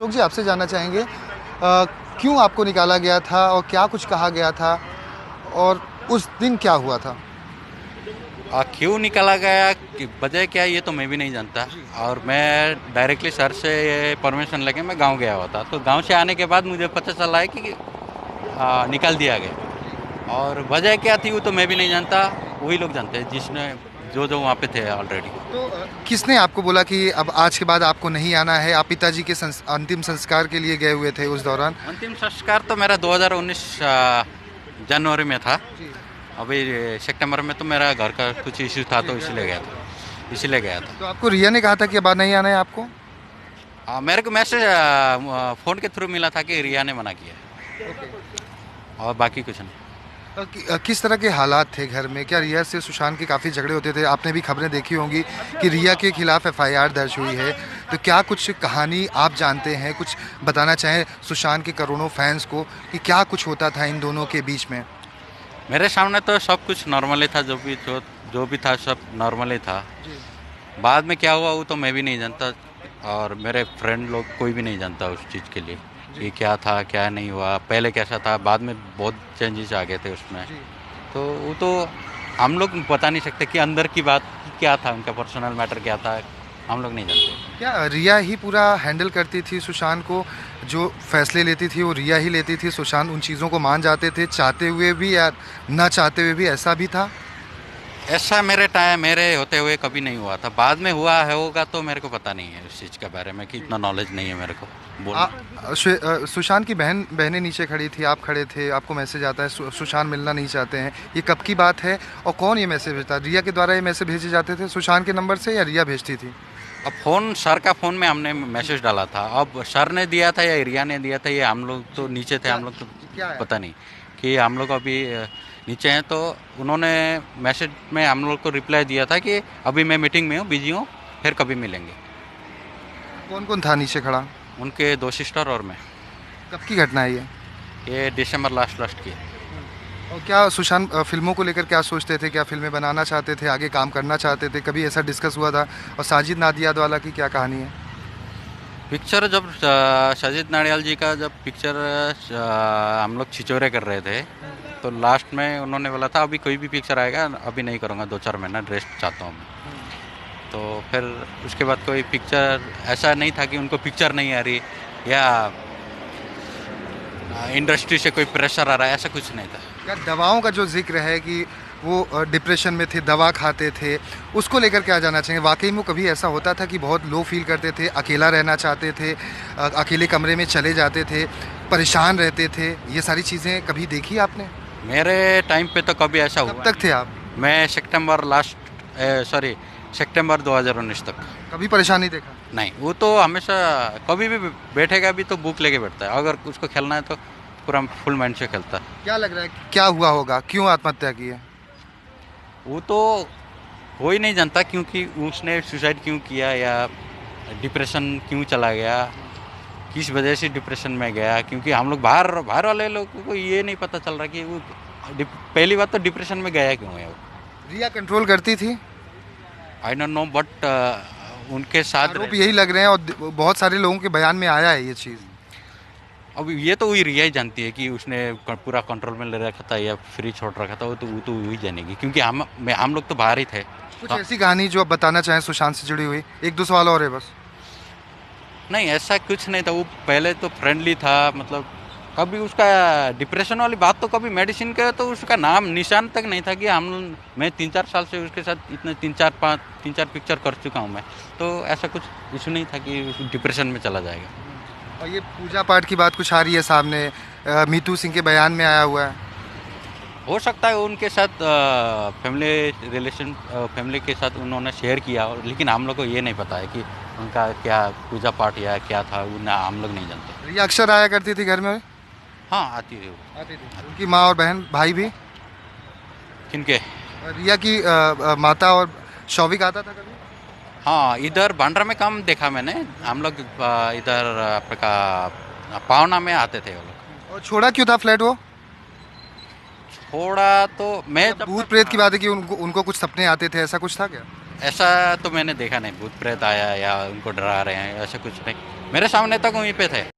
लोग जी आपसे जानना चाहेंगे क्यों आपको निकाला गया था और क्या कुछ कहा गया था और उस दिन क्या हुआ था? क्यों निकाला गया कि वजह क्या है ये तो मैं भी नहीं जानता। और मैं डायरेक्टली सर से परमिशन लेके मैं गांव गया हुआ था, तो गांव से आने के बाद मुझे पता चला है कि निकाल दिया गया। और वजह क्या थी वो तो मैं भी नहीं जानता, वही लोग जानते हैं जिसने जो जो वहाँ पे थे ऑलरेडी। तो किसने आपको बोला कि अब आज के बाद आपको नहीं आना है? आप पिताजी के अंतिम संस्कार के लिए गए हुए थे उस दौरान। अंतिम संस्कार तो मेरा 2019 जनवरी में था। जी। अभी सितंबर में तो मेरा घर का कुछ इश्यू था, तो इसलिए गया था, इसीलिए गया था। तो आपको रिया ने कहा था कि अब नहीं आना है आपको? मेरे को मैसेज फ़ोन के थ्रू मिला था कि रिया ने मना किया है, और बाकी कुछ नहीं। किस तरह के हालात थे घर में? क्या रिया से सुशांत के काफ़ी झगड़े होते थे? आपने भी खबरें देखी होंगी कि रिया के खिलाफ एफआईआर दर्ज हुई है। तो क्या कुछ कहानी आप जानते हैं, कुछ बताना चाहें सुशांत के करोड़ों फैंस को कि क्या कुछ होता था इन दोनों के बीच में? मेरे सामने तो सब कुछ नॉर्मल ही था, जो भी था सब नॉर्मल ही था। जी। बाद में क्या हुआ वो तो मैं भी नहीं जानता, और मेरे फ्रेंड लोग कोई भी नहीं जानता उस चीज़ के लिए कि क्या था क्या नहीं हुआ, पहले कैसा था, बाद में बहुत चेंजेस आ गए थे उसमें। जी। तो वो तो हम लोग बता नहीं सकते कि अंदर की बात क्या था, उनका पर्सनल मैटर क्या था, हम लोग नहीं जानते। क्या रिया ही पूरा हैंडल करती थी सुशांत को? जो फैसले लेती थी वो रिया ही लेती थी, सुशांत उन चीज़ों को मान जाते थे चाहते हुए भी या ना चाहते हुए भी, ऐसा भी था? ऐसा मेरे होते हुए कभी नहीं हुआ था। बाद में हुआ है होगा तो मेरे को पता नहीं है उस चीज़ के बारे में, कि इतना नॉलेज नहीं है मेरे को बोलना। सुशांत की बहनें नीचे खड़ी थी, आप खड़े थे, आपको मैसेज आता है सुशांत मिलना नहीं चाहते हैं। ये कब की बात है और कौन ये मैसेज भेजता? रिया के द्वारा ये मैसेज भेजे जाते थे सुशांत के नंबर से या रिया भेजती थी? अब फ़ोन सर का फ़ोन में हमने मैसेज डाला था, अब सर ने दिया था या रिया ने दिया था, ये हम लोग तो नीचे थे, क्या हम लोग तो क्या है? पता नहीं। कि हम लोग अभी नीचे हैं, तो उन्होंने मैसेज में हम लोग को रिप्लाई दिया था कि अभी मैं मीटिंग में हूँ, बिजी हूँ, फिर कभी मिलेंगे। कौन कौन था नीचे खड़ा? उनके दो सिस्टर और मैं। कब की घटना है ये? ये दिसंबर लास्ट लास्ट की। और क्या सुशांत फिल्मों को लेकर क्या सोचते थे? क्या फिल्में बनाना चाहते थे, आगे काम करना चाहते थे? कभी ऐसा डिस्कस हुआ था? और साजिद नादियाद वाला की क्या कहानी है? पिक्चर जब साजिद नाडियाल जी का जब पिक्चर हम लोग छिछोरे कर रहे थे, तो लास्ट में उन्होंने बोला था अभी कोई भी पिक्चर आएगा अभी नहीं करूँगा, 2-4 महीना रेस्ट चाहता हूँ मैं। तो फिर उसके बाद कोई पिक्चर ऐसा नहीं था कि उनको पिक्चर नहीं आ रही, या इंडस्ट्री से कोई प्रेशर आ रहा है, ऐसा कुछ नहीं था। क्या दवाओं का जो जिक्र है कि वो डिप्रेशन में थे, दवा खाते थे, उसको लेकर क्या जानना चाहिए? वाकई में कभी ऐसा होता था कि बहुत लो फील करते थे, अकेला रहना चाहते थे, अकेले कमरे में चले जाते थे, परेशान रहते थे? ये सारी चीज़ें कभी देखी आपने? मेरे टाइम पे तो कभी ऐसा कब हुआ तक थे नहीं। आप? मैं सितंबर 2019 तक। कभी परेशान नहीं देखा? नहीं, वो तो हमेशा कभी भी बैठेगा भी तो बुक लेके बैठता है, अगर उसको खेलना है तो पूरा फुल माइंड से खेलता है। क्या लग रहा है क्या हुआ होगा? क्यों आत्महत्या की है? वो तो कोई नहीं जानता क्योंकि उसने सुसाइड क्यों किया, या डिप्रेशन क्यों चला गया, किस वजह से डिप्रेशन में गया, क्योंकि हम लोग बाहर बाहर वाले लोगों को ये नहीं पता चल रहा कि वो पहली बात तो डिप्रेशन में गया क्यों है वो। रिया कंट्रोल करती थी? आई डोंट नो, बट उनके साथ आरोप यही लग रहे हैं और बहुत सारे लोगों के बयान में आया है ये चीज़। अब ये तो वही रिया ही जानती है कि उसने पूरा कंट्रोल में ले रखा था या फ्री छोड़ रखा था, वो तो वही जानेगी, क्योंकि हम लोग तो बाहर ही थे। कुछ तो ऐसी कहानी जो आप बताना चाहें सुशांत से जुड़ी हुई? एक दो सवाल और है बस। नहीं, ऐसा कुछ नहीं था, वो पहले तो फ्रेंडली था, मतलब कभी उसका डिप्रेशन वाली बात तो कभी मेडिसिन का तो उसका नाम निशान तक नहीं था कि मैं 3-4 साल से उसके साथ इतने 3-4 पिक्चर कर चुका हूँ मैं। तो ऐसा कुछ इशू नहीं था कि डिप्रेशन में चला जाएगा। और ये पूजा पाठ की बात कुछ आ रही है सामने, मीतू सिंह के बयान में आया हुआ है। हो सकता है उनके साथ फैमिली के साथ उन्होंने शेयर किया, लेकिन हम लोग को ये नहीं पता है कि उनका क्या पूजा पाठ या क्या था, वो ना हम लोग नहीं जानते। रिया अक्सर आया करती थी घर में? हाँ, आती है वो। आती थी। उनकी माँ और बहन भाई भी? किनके? रिया की माता और शौविक आता था कभी? हाँ, इधर बांद्रा में कम देखा मैंने, हम लोग इधर आपका पावना में आते थे वो लोग। और छोड़ा क्यों था फ्लैट वो? थोड़ा तो मैं भूत प्रेत की बात है कि उनको उनको कुछ सपने आते थे, ऐसा कुछ था क्या? ऐसा तो मैंने देखा नहीं, भूत प्रेत आया या उनको डरा रहे हैं, ऐसा कुछ नहीं। मेरे सामने तक वहीं पे थे।